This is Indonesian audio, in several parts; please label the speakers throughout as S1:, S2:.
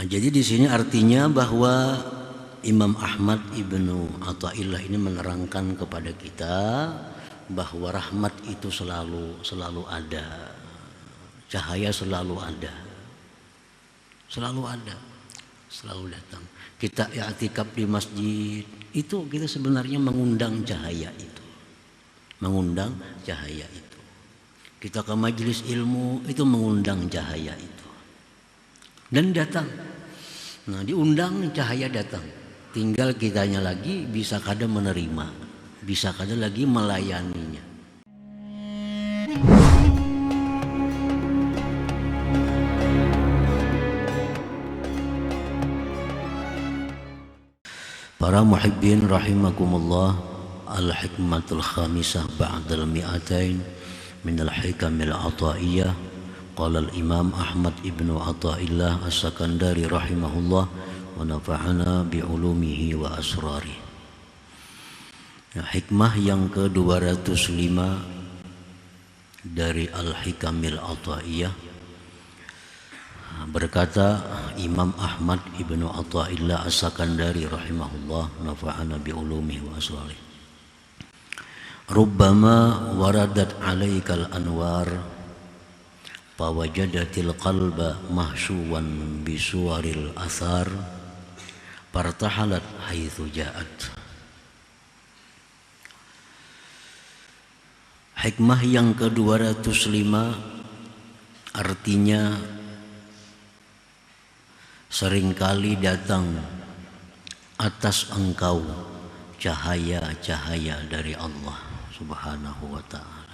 S1: Nah, jadi di sini artinya bahwa Imam Ahmad Ibnu Athaillah ini menerangkan kepada kita bahwa rahmat itu selalu ada, cahaya selalu ada, selalu datang. Kita i'tikaf di masjid itu kita sebenarnya mengundang cahaya itu, Kita ke majelis ilmu itu mengundang cahaya itu dan datang. Nah, diundang cahaya datang. Tinggal kitanya lagi bisa kada menerima, bisa kada lagi melayaninya. Para muhibbin rahimakumullah, al-hikmatul khamisah ba'dal mi'atain min al-hikamil ataiyah. Qala al-imam Ahmad ibnu Athaillah as-Sakandari rahimahullah wa nafa'ana bi'ulumihi wa asrari. Hikmah yang ke-205 dari Al-Hikamil Athaiyah, berkata Imam Ahmad ibnu Athaillah as-Sakandari rahimahullah, nafa'ana bi'ulumihi wa asrari. Rubbama waradat alaikal anwar fawajadatil qalba mahsyuwan bisuwaril athar partahalat haitsu ja'at. Hikmah yang ke-205 artinya seringkali datang atas engkau cahaya-cahaya dari Allah Subhanahu wa ta'ala.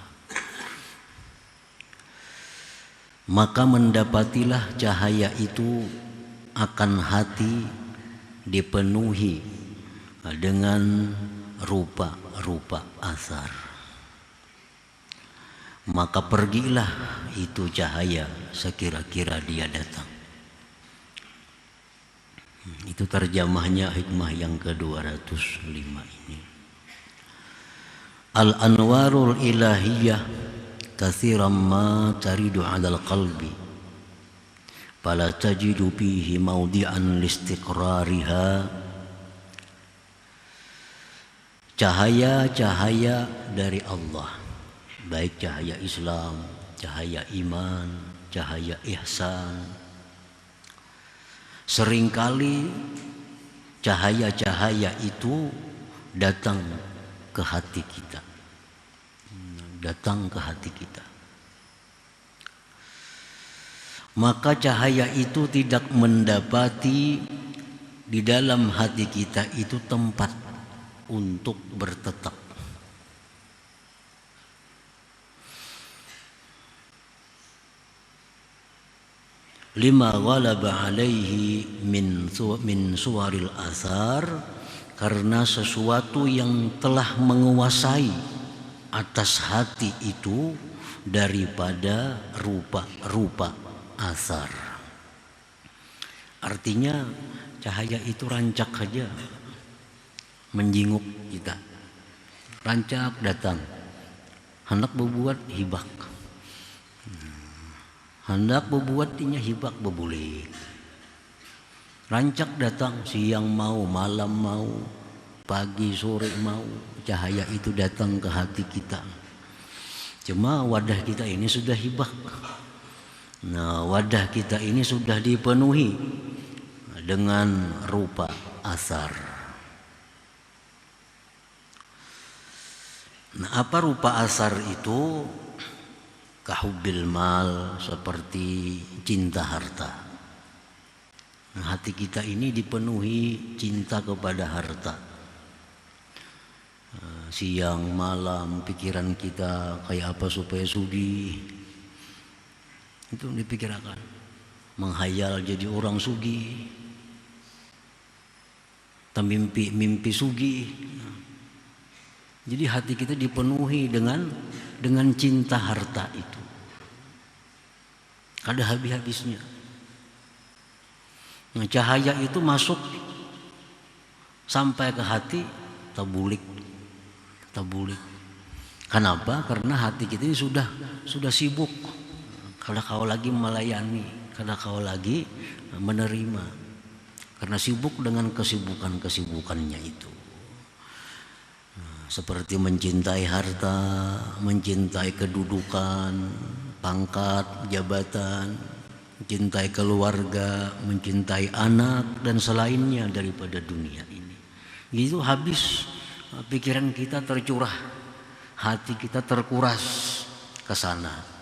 S1: Maka mendapatilah cahaya itu akan hati dipenuhi dengan rupa-rupa asar. Maka pergilah itu cahaya sekira-kira dia datang. Itu terjemahnya hikmah yang ke-205 ini. Al-anwarul ilahiyah kathiran ma taridu 'alal qalbi fala tajidu fihi mawdi'an listiqrariha. Cahaya-cahaya dari Allah, baik cahaya Islam, cahaya iman, cahaya ihsan, seringkali cahaya-cahaya itu datang ke hati kita, Maka cahaya itu tidak mendapati di dalam hati kita itu tempat untuk bertetap. Lima ghalaba alaihi min suwaril athar, karena sesuatu yang telah menguasai atas hati itu daripada rupa-rupa asar. Artinya cahaya itu rancak saja menjinguk kita, rancak datang, hendak berbuat hibak, hendak berbuatnya hibak bebulik, rancak datang, siang mau, malam mau, pagi sore mau, cahaya itu datang ke hati kita. Cuma wadah kita ini sudah hibak. Nah, wadah kita ini sudah dipenuhi dengan rupa asar. Nah, apa rupa asar itu? Kahubbil mal, seperti cinta harta. Nah, hati kita ini dipenuhi cinta kepada harta. Siang malam pikiran kita kayak apa supaya sugih, itu dipikirkan, menghayal jadi orang sugih, mimpi sugih. Jadi hati kita dipenuhi dengan cinta harta itu, kada habis-habisnya. Nah, cahaya itu masuk sampai ke hati, tabulik. Kenapa? Karena hati kita ini sudah sibuk, kalau kau lagi melayani, karena kau lagi menerima, karena sibuk dengan kesibukannya itu. Seperti mencintai harta, mencintai kedudukan, pangkat, jabatan, mencintai keluarga, mencintai anak dan selainnya daripada dunia ini. Itu habis pikiran kita tercurah, hati kita terkuras ke sana.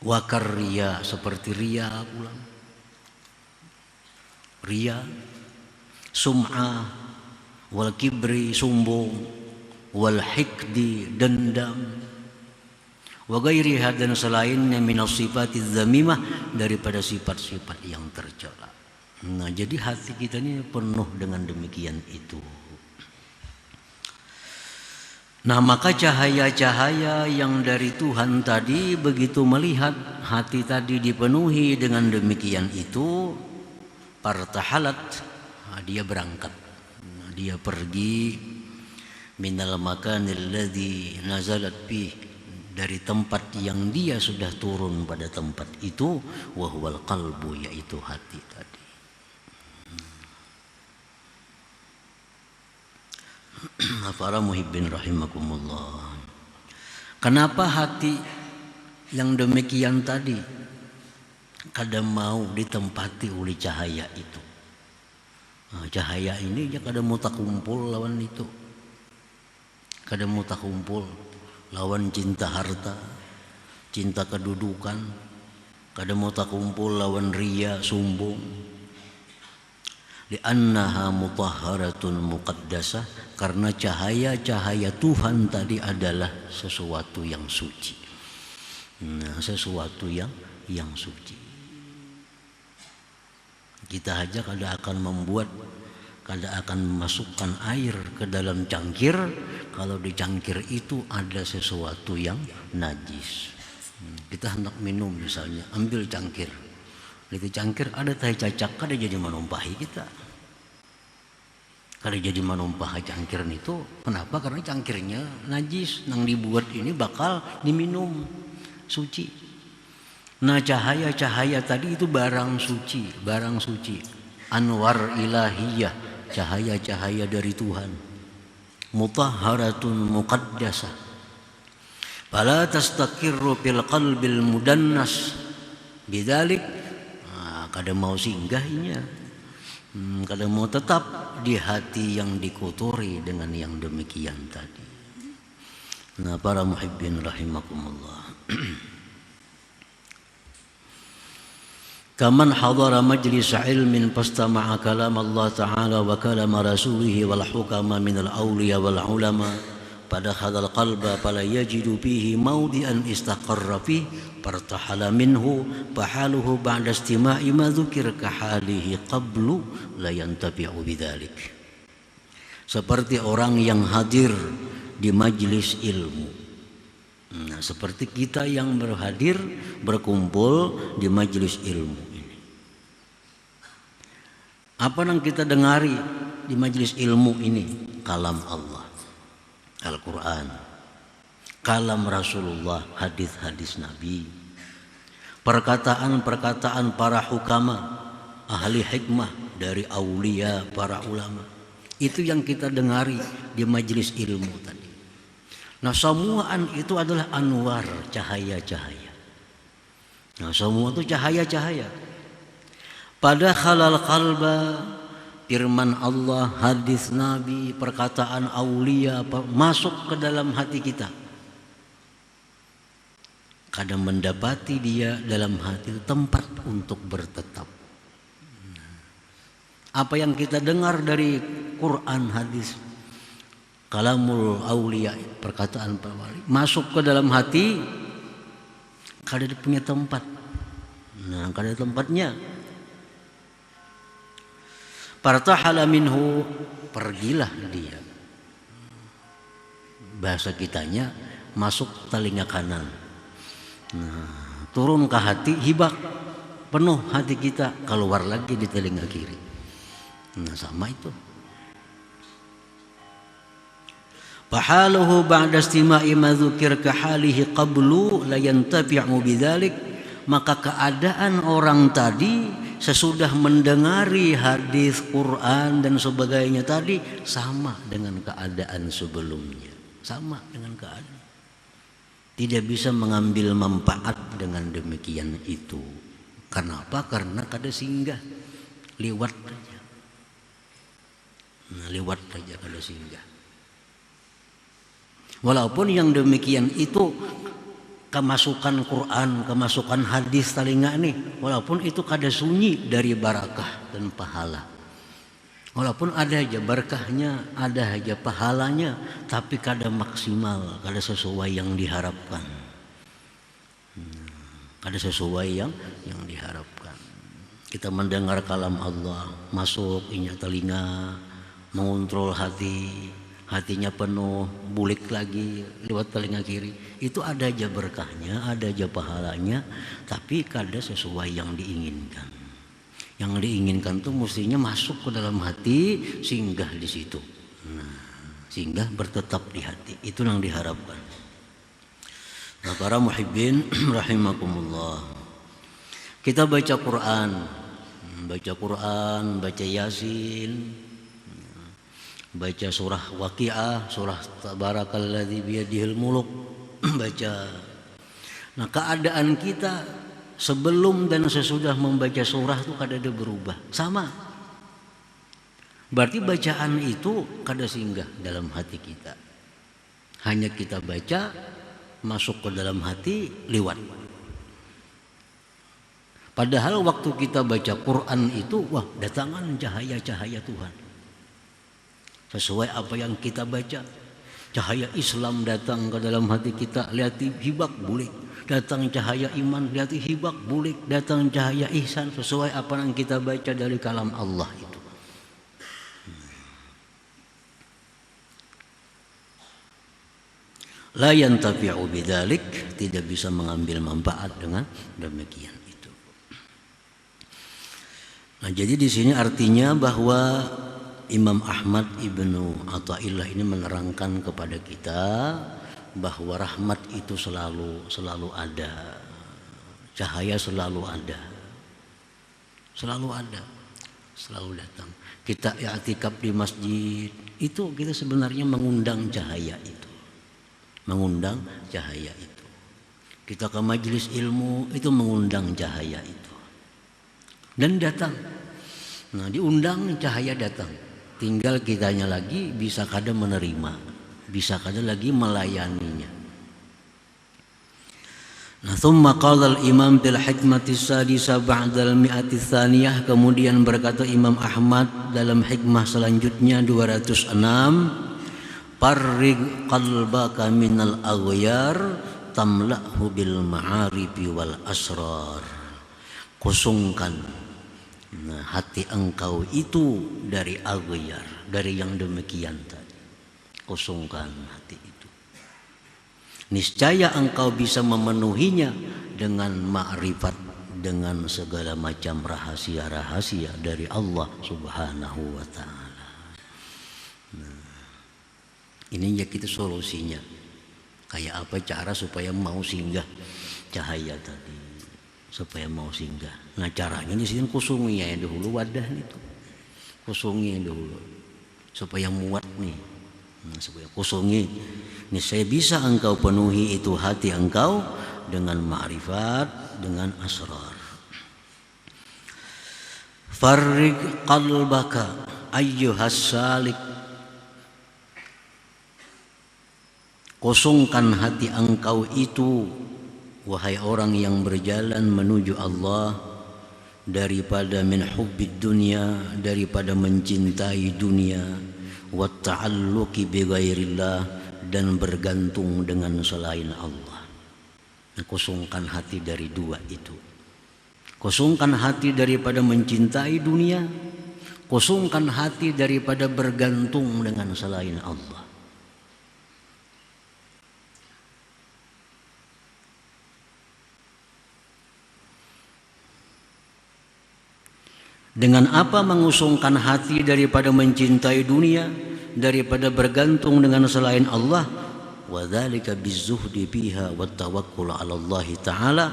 S1: Wakar riya, seperti riya pula. Riya, sum'ah, wal kibri, sombong, wal hikdi, dendam, wa ghairiha, dan selainnya minas sifatiz zamimah, daripada sifat-sifat yang tercela. Nah, jadi hati kita ini penuh dengan demikian itu. Nah, maka cahaya-cahaya yang dari Tuhan tadi begitu melihat hati tadi dipenuhi dengan demikian itu, partahalat, dia berangkat, dia pergi minal makanil ladzi nazalat bih, dari tempat yang dia sudah turun pada tempat itu, wa huwal qalbu, yaitu hati tadi. Para muhibbin rahimakumullah, kenapa hati yang demikian tadi kadang mau ditempati oleh cahaya itu? Nah, cahaya ini dia kadang mau tak kumpul lawan itu, kadang mau tak kumpul lawan cinta harta, cinta kedudukan, kadang mau tak kumpul lawan riya, sombong. Li'annaha mutahharatun muqaddasah, karena cahaya-cahaya Tuhan tadi adalah sesuatu yang suci. Nah, sesuatu yang suci. Kita aja kadang akan memasukkan air ke dalam cangkir, kalau di cangkir itu ada sesuatu yang najis. Kita hendak minum misalnya, ambil cangkir. Di cangkir ada tai cacak, kada jadi menumpahi kita. Kada jadi menumpah cangkir itu. Kenapa? Karena cangkirnya najis, nang dibuat ini bakal diminum, suci. Nah, cahaya-cahaya tadi itu barang suci, anwar ilahiyah, cahaya-cahaya dari Tuhan, mutahharatun muqaddasah, fala tastaqirru fil qalbil mudannas bidzalik. Kadang mau singgahnya, kadang mau tetap di hati yang dikotori dengan yang demikian tadi. Nah, para muhibbin rahimakumullah, kaman hadara majlis ilmin fastama'a kalam Allah Ta'ala wa kalam rasulih wal hukama minal awliya wal ulama, pada hadal qalba fala yajidu fihi mawdi'an istaqarra fih partahala minhu fahaluhu ba'da istima'i ma dzukir ka halihi qablu la yantabi'u bidzalik. Seperti orang yang hadir di majlis ilmu. Nah, seperti kita yang berhadir berkumpul di majlis ilmu ini. Apa yang kita dengari di majlis ilmu ini? Kalam Allah, Al-Quran, kalam Rasulullah, hadis-hadis Nabi, perkataan-perkataan para hukama, ahli hikmah dari aulia, para ulama. Itu yang kita dengari di majlis ilmu tadi. Nah, semuaan itu adalah anwar, cahaya-cahaya. Nah, semua itu cahaya-cahaya. Pada halal qalba, firman Allah, hadis Nabi, perkataan aulia masuk ke dalam hati kita. Kadang mendapati dia dalam hati itu tempat untuk bertetap. Apa yang kita dengar dari Quran, hadis, kalamul aulia, perkataan para wali, masuk ke dalam hati, kadang dia punya tempat. Nah, kadang tempatnya. Partahala minhu, pergilah dia. Bahasa kitanya, masuk telinga kanan. Nah, turun ke hati, hibak, penuh hati kita, keluar lagi di telinga kiri. Nah, sama itu. Fahaluhu ba'da istima'i ma dzukir ka halihi qablu la yantafi'u bidzalik, maka keadaan orang tadi sesudah mendengari hadis Quran dan sebagainya tadi sama dengan keadaan sebelumnya, sama dengan keadaan. Tidak bisa mengambil manfaat dengan demikian itu. Kenapa? Karena kada singgah, lewat saja. Nah, lewat saja kada singgah. Walaupun yang demikian itu kemasukan Quran, kemasukan hadis telinga nih, walaupun itu kada sunyi dari barakah dan pahala. Walaupun ada aja berkahnya, ada aja pahalanya, tapi kada maksimal, kada sesuai yang diharapkan. Kada sesuai yang diharapkan. Kita mendengar kalam Allah, masuk inya telinga, mengontrol hati, hatinya penuh, bulik lagi lewat telinga kiri. Itu ada aja berkahnya, ada aja pahalanya, tapi kada sesuai yang diinginkan. Yang diinginkan tuh mestinya masuk ke dalam hati, singgah di situ. Nah, singgah bertetap di hati. Itu yang diharapkan. Nah, para muhibbin rahimakumullah. Kita baca Quran, baca Yasin, baca surah Waqiah, surah Tabarakalladzi biyadihil muluk, baca. Nah, keadaan kita sebelum dan sesudah membaca surah itu kada ada berubah, sama. Berarti bacaan itu kada singgah dalam hati kita. Hanya kita baca, masuk ke dalam hati, lewat. Padahal waktu kita baca Quran itu, wah, datangan cahaya-cahaya Tuhan. Sesuai apa yang kita baca. Cahaya Islam datang ke dalam hati kita, lihat hibak bulik. Datang cahaya iman, lihat hibak bulik. Datang cahaya ihsan, sesuai apa yang kita baca dari kalam Allah itu. La yantafi'u bidzalik, tidak bisa mengambil manfaat dengan demikian itu. Nah, jadi di sini artinya bahwa Imam Ahmad Ibnu Athaillah ini menerangkan kepada kita bahwa rahmat itu selalu ada, cahaya selalu ada, selalu datang. Kita i'tikaf di masjid, itu kita sebenarnya mengundang cahaya itu. Mengundang cahaya itu. Kita ke majelis ilmu itu mengundang cahaya itu. Dan datang. Nah, diundang cahaya datang. Tinggal kitanya lagi bisa kada menerima, bisa kada lagi melayaninya. Nah, thumma qala al-imam bil hikmati sadisa ba'da al-mi'ati tsaniyah, kemudian berkata Imam Ahmad dalam hikmah selanjutnya 206, Farrig qalbaka minal aghyar tamla'hu bil ma'arifi wal asrar. Kosongkan hati engkau itu dari aghyar, dari yang demikian tadi. Kosongkan hati itu. Niscaya engkau bisa memenuhinya dengan ma'rifat, dengan segala macam rahasia-rahasia dari Allah Subhanahu wa ta'ala. Ini ya kita solusinya. Kayak apa cara supaya mau singgah cahaya tadi, supaya mau singgah. Nah, caranya di sini kusungi ya dahulu wadah itu, kusungi dahulu supaya muat nih. Nah, supaya kusungi. Ini saya bisa engkau penuhi itu hati engkau dengan ma'rifat, dengan asrar. Farrig qalbaka ayyuhas salik. Kosongkan hati engkau itu, wahai orang yang berjalan menuju Allah, daripada min hubbid dunya, daripada mencintai dunia, wa ta'alluqi bi ghairillah, dan bergantung dengan selain Allah. Nah, kosongkan hati dari dua itu. Kosongkan hati daripada mencintai dunia, kosongkan hati daripada bergantung dengan selain Allah. Dengan apa mengusungkan hati daripada mencintai dunia? daripada bergantung dengan selain Allah, wa dzalika bizuhdi fiha wat tawakkul 'ala Allah taala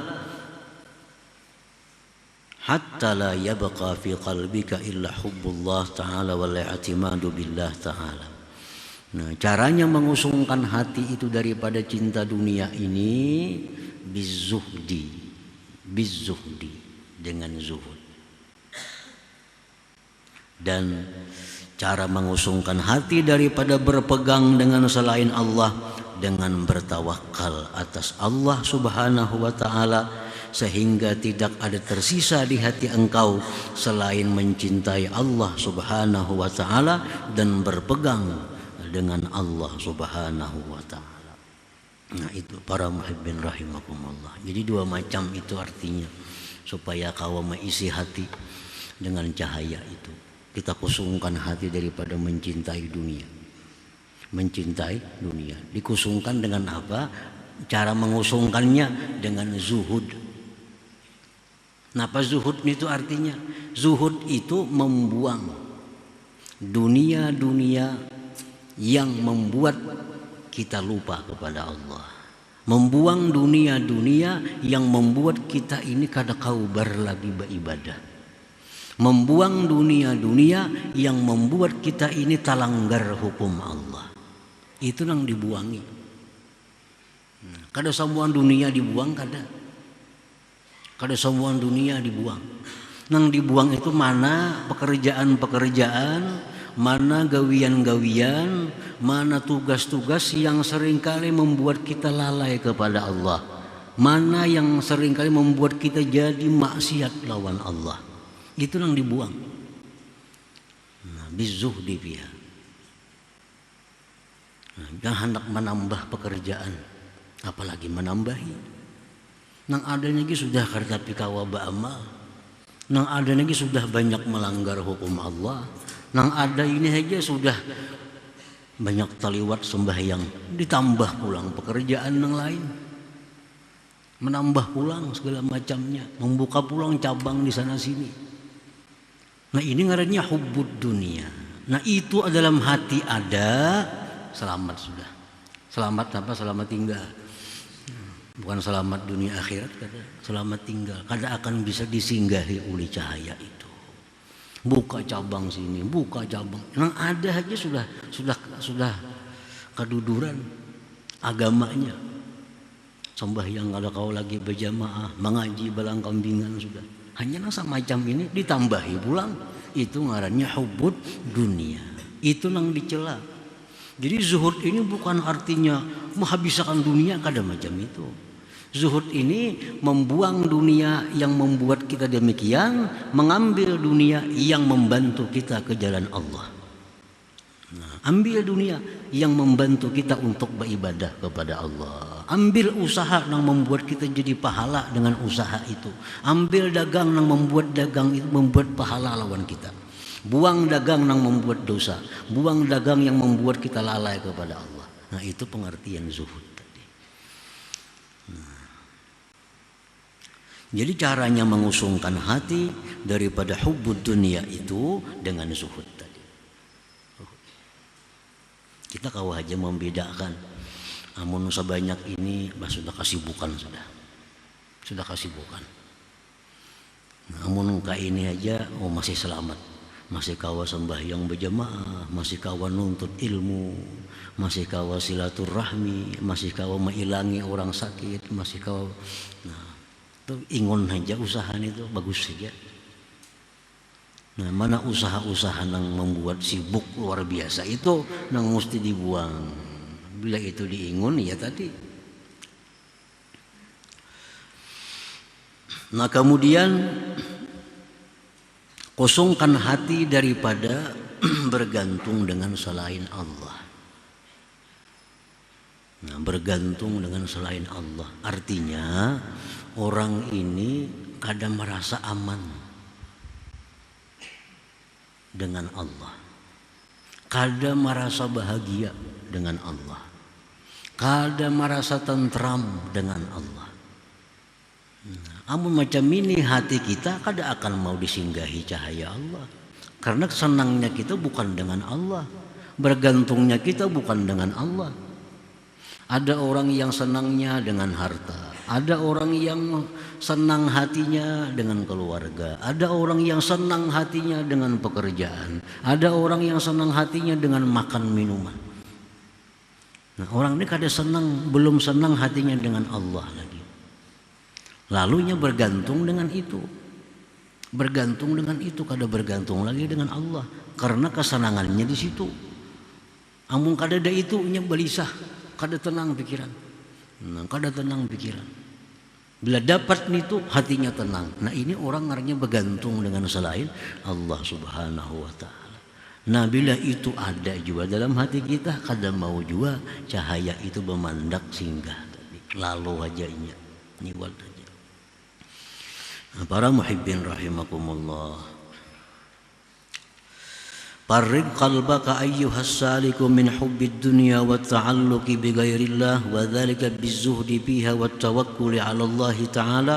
S1: hatta la yabqa fi qalbika illa hubbullah taala wal i'timadu billah taala. Nah, caranya mengusungkan hati itu daripada cinta dunia ini bizuhdi, dengan zuhud. Dan cara mengusungkan hati daripada berpegang dengan selain Allah dengan bertawakal atas Allah Subhanahu wa taala, sehingga tidak ada tersisa di hati engkau selain mencintai Allah Subhanahu wa taala dan berpegang dengan Allah Subhanahu wa taala. Nah, itu para muhibbin rahimakumullah. Jadi dua macam itu artinya, supaya kau mengisi hati dengan cahaya itu. Kita kusungkan hati daripada mencintai dunia. Mencintai dunia dikusungkan dengan apa? Cara mengusungkannya dengan zuhud. Napa zuhud itu artinya? Zuhud itu membuang dunia-dunia yang membuat kita lupa kepada Allah. Membuang dunia-dunia yang membuat kita ini kada kaubar lagi beribadah. Membuang dunia-dunia yang membuat kita ini talanggar hukum Allah. Itu yang dibuangi. Kada semua dunia dibuang, kada semua dunia dibuang. Nang dibuang itu mana pekerjaan-pekerjaan, mana gawian-gawian, mana tugas-tugas yang seringkali membuat kita lalai kepada Allah, mana yang seringkali membuat kita jadi maksiat lawan Allah. Itu yang dibuang. Nah, bizuhdi fiha. Jangan hendak menambah pekerjaan, apalagi menambahi. Nang ada lagi sudah kartapi kawaba amal. Nang ada lagi sudah banyak melanggar hukum Allah. Nang ada ini aja sudah banyak taliwat sembahyang, ditambah pulang pekerjaan yang lain. Menambah pulang segala macamnya, membuka pulang cabang di sana sini. Nah, ini ngarannya hubbud dunia. Nah, itu dalam hati ada, selamat sudah. Selamat apa? Selamat tinggal. Bukan selamat dunia akhirat, kada. Selamat tinggal. Kada akan bisa disinggahi oleh cahaya itu. Buka cabang sini, buka cabang. Yang ada aja sudah keduduran agamanya. Sembahyang kalau kau lagi berjamaah, mengaji balang kambingan sudah. Hanya semacam ini ditambahi pulang. Itu ngarannya hubbud dunia. Itu yang dicela. Jadi zuhud ini bukan artinya menghabiskan dunia, kada macam itu. Zuhud ini membuang dunia yang membuat kita demikian, mengambil dunia yang membantu kita ke jalan Allah. Nah, ambil dunia yang membantu kita untuk beribadah kepada Allah. Ambil usaha yang membuat kita jadi pahala dengan usaha itu. Ambil dagang yang membuat dagang itu membuat pahala lawan kita. Buang dagang yang membuat dosa. Buang dagang yang membuat kita lalai kepada Allah. Nah, itu pengertian zuhud tadi. Nah, jadi caranya mengusungkan hati daripada hubbud dunia itu dengan zuhud tadi. Kita kau aja membedakan. Amun sebanyak ini sudah kasibukan sudah kasibukan. Nah, amun ka ini aja masih selamat, masih kawa sembahyang berjamaah, masih kawa nuntut ilmu, masih kawa silaturahmi, masih kawa mengilangi orang sakit, masih kawa. Nah, itu ingon aja usaha itu bagus saja. Nah, mana usaha-usaha yang membuat sibuk luar biasa itu yang mesti dibuang. Bila itu diingun ya tadi. Nah, kemudian kosongkan hati daripada bergantung dengan selain Allah. Nah, bergantung dengan selain Allah artinya orang ini kadang merasa aman dengan Allah, kadang merasa bahagia dengan Allah, kadang merasa tentram dengan Allah. Amun macam ini hati kita kada akan mau disinggahi cahaya Allah. Karena senangnya kita bukan dengan Allah, Bergantungnya kita bukan dengan Allah. Ada orang yang senangnya dengan harta, ada orang yang senang hatinya dengan keluarga, ada orang yang senang hatinya dengan pekerjaan, ada orang yang senang hatinya dengan makan minuman. Nah, orang ini kada senang, belum senang hatinya dengan Allah lagi. Lalunya bergantung dengan itu. Bergantung dengan itu, kada bergantung lagi dengan Allah karena kesenangannya di situ. Amun kada ada itu nya belisah, kada tenang pikiran. Nah, kada tenang pikiran. Bila dapat itu hatinya tenang. Nah, ini orang artinya bergantung dengan selain Allah Subhanahu wa taala. Nah, bila itu ada juga dalam hati kita, kada mau juga cahaya itu memandak singgah tadi. Lalu aja inya niwal aja. Para muhibbin rahimakumullah, parrig qalbaka ayyuhas saliku min hubbid dunya wa ta'alluqi bi ghairillah wa dhalika bizuhdi fiha wa tawakkuli 'ala Allah ta'ala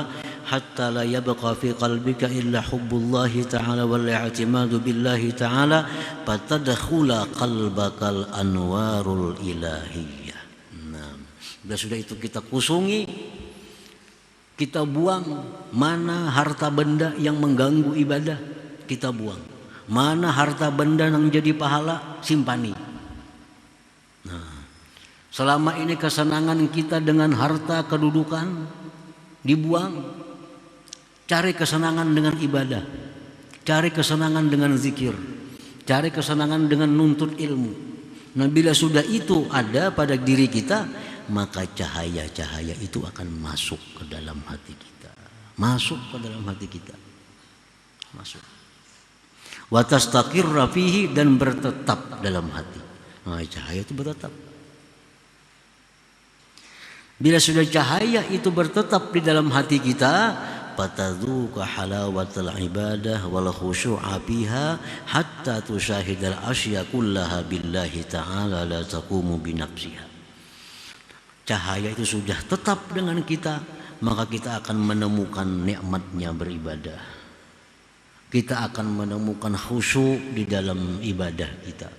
S1: hatta la yabqa fi qalbika illa hubbullahi ta'ala wal i'timadu billahi ta'ala fatadkhula qalbakal anwarul ilahiyah. Nah, sudah itu kita kusungi, kita buang mana harta benda yang mengganggu ibadah, kita buang. Mana harta benda yang jadi pahala, simpani. Nah, selama ini kesenangan kita dengan harta kedudukan dibuang. Cari kesenangan dengan ibadah, cari kesenangan dengan zikir, cari kesenangan dengan nuntut ilmu. Nah, bila sudah itu ada pada diri kita, maka cahaya-cahaya itu akan masuk ke dalam hati kita. Masuk ke dalam hati kita. Masuk. Wa tastaqirra fihi, dan bertetap dalam hati. Nah, cahaya itu bertetap. Bila sudah cahaya itu bertetap di dalam hati kita, fatadzuqa halawatal ibadah wal khusyu'a fiha hatta tusyahidal asya kullaha billahi ta'ala la taqumu bi nafsiha. Cahaya itu sudah tetap dengan kita, maka kita akan menemukan nikmatnya beribadah. Kita akan menemukan khusyuk di dalam ibadah kita.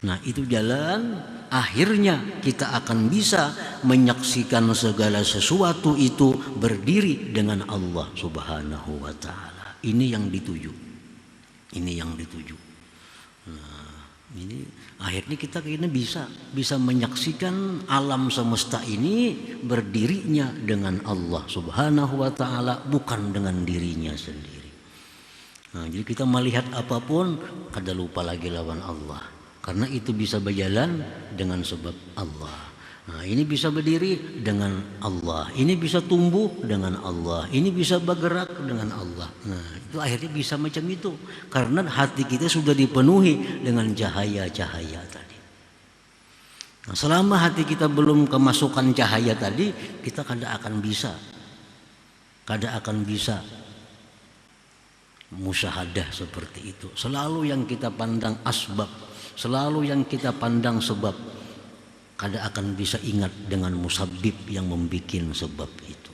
S1: Nah, itu jalan akhirnya kita akan bisa menyaksikan segala sesuatu itu berdiri dengan Allah Subhanahu wa taala. Ini yang dituju. Ini yang dituju. Nah, ini akhirnya kita ini bisa menyaksikan alam semesta ini berdirinya dengan Allah Subhanahu wa taala, bukan dengan dirinya sendiri. Nah, jadi kita melihat apapun kada lupa lagi lawan Allah. Karena itu bisa berjalan dengan sebab Allah. Nah, ini bisa berdiri dengan Allah. Ini bisa tumbuh dengan Allah. Ini bisa bergerak dengan Allah. Nah, itu akhirnya bisa macam itu. Karena hati kita sudah dipenuhi dengan cahaya-cahaya tadi. Nah, selama hati kita belum kemasukan cahaya tadi, kita kada akan bisa musyahadah seperti itu. Selalu yang kita pandang asbab, selalu yang kita pandang sebab, kada akan bisa ingat dengan musabbib yang membuat sebab itu.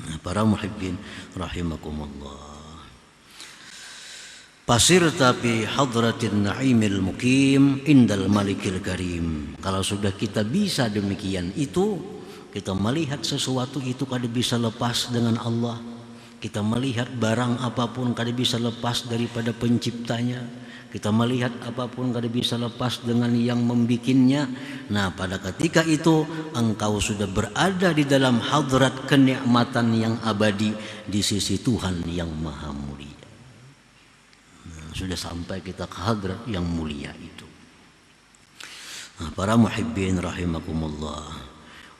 S1: Nah, para muhibbin rahimakumullah, pasirta bi hadratin na'imil muqim indal malikil karim. Kalau sudah kita bisa demikian itu, kita melihat sesuatu itu kada bisa lepas dengan Allah. Kita melihat barang apapun kada bisa lepas daripada penciptanya. Kita melihat apapun kada bisa lepas dengan yang membikinnya. Nah, pada ketika itu engkau sudah berada di dalam hadrat kenikmatan yang abadi di sisi Tuhan yang maha mulia. Nah, sudah sampai kita ke hadrat yang mulia itu. Nah, para muhibbin rahimakumullah,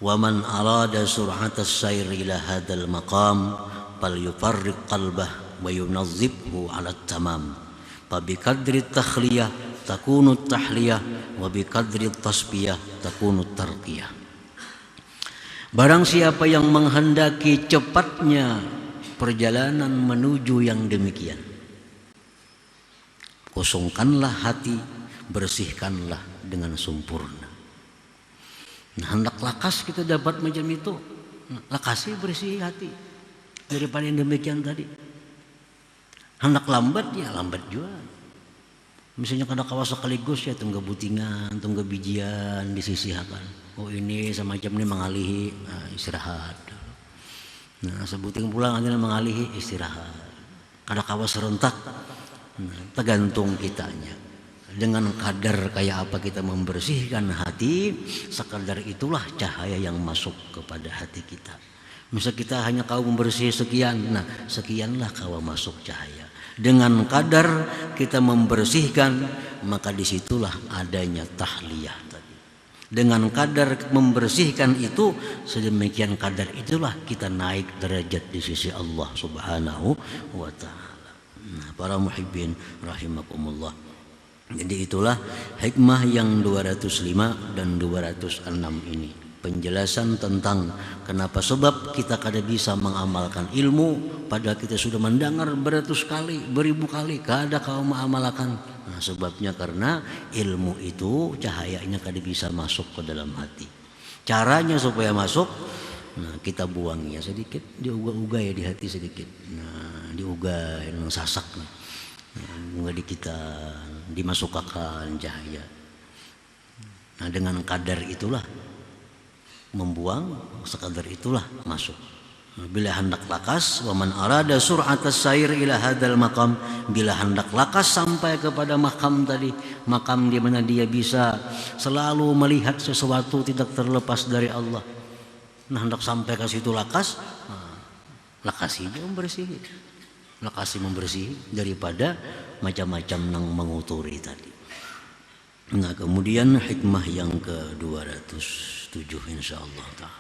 S1: wa man arada sur'atas sayr ila hadzal maqam fal yufarriq qalbah wa yunazzibhu 'ala tamam. Fabikadri takhliyah takunu tahliyah wa bikadri tasbiyah takunu tarqiyah. Barang siapa yang menghendaki cepatnya perjalanan menuju yang demikian, kosongkanlah hati, bersihkanlah dengan sempurna. Nah, hendak lakas kita dapat macam itu, lakasi bersih hati daripada yang demikian tadi. Hendak lambat, ya lambat juga. Misalnya kada kawas sekaligus ya tunggu butingan, tunggu bijian disisihkan. Oh ini semacam ini mengalihi istirahat. Nah sebuting pulang ada mengalihi istirahat. Kada kawas serentak. Nah, tergantung kitanya. Dengan kadar kayak apa kita membersihkan hati, sekadar itulah cahaya yang masuk kepada hati kita. Misal kita hanya kau membersih sekian, nah sekianlah kau masuk cahaya. Dengan kadar kita membersihkan, maka disitulah adanya tahliyah tadi. Dengan kadar membersihkan itu, sedemikian kadar itulah kita naik derajat di sisi Allah Subhanahu wa Ta'ala. Nah, para muhibbin rahimakumullah. Jadi itulah hikmah yang 205 dan 206 ini. Penjelasan tentang kenapa sebab kita kada bisa mengamalkan ilmu padahal kita sudah mendengar beratus kali, beribu kali, kada kau mengamalkan. Nah, sebabnya karena ilmu itu cahayanya kada bisa masuk ke dalam hati. Caranya supaya masuk, nah kita buangnya sedikit, diuga-uga ya di hati sedikit. Nah, diuga yang sasak nih. Nah, di kita dimasukkan cahaya. Nah, dengan kadar itulah membuang, sekadar itulah masuk. Bila hendak lakas, waman arada sur'atas sair ila hadal maqam, bila hendak lakas sampai kepada makam tadi, makam di mana dia bisa selalu melihat sesuatu tidak terlepas dari Allah. Nah, hendak sampai ke situ lakas, lakasi dia membersih. Lakasi membersih daripada macam-macam yang menguturi tadi. Nah, kemudian hikmah yang ke-207 insyaallah ta'ala.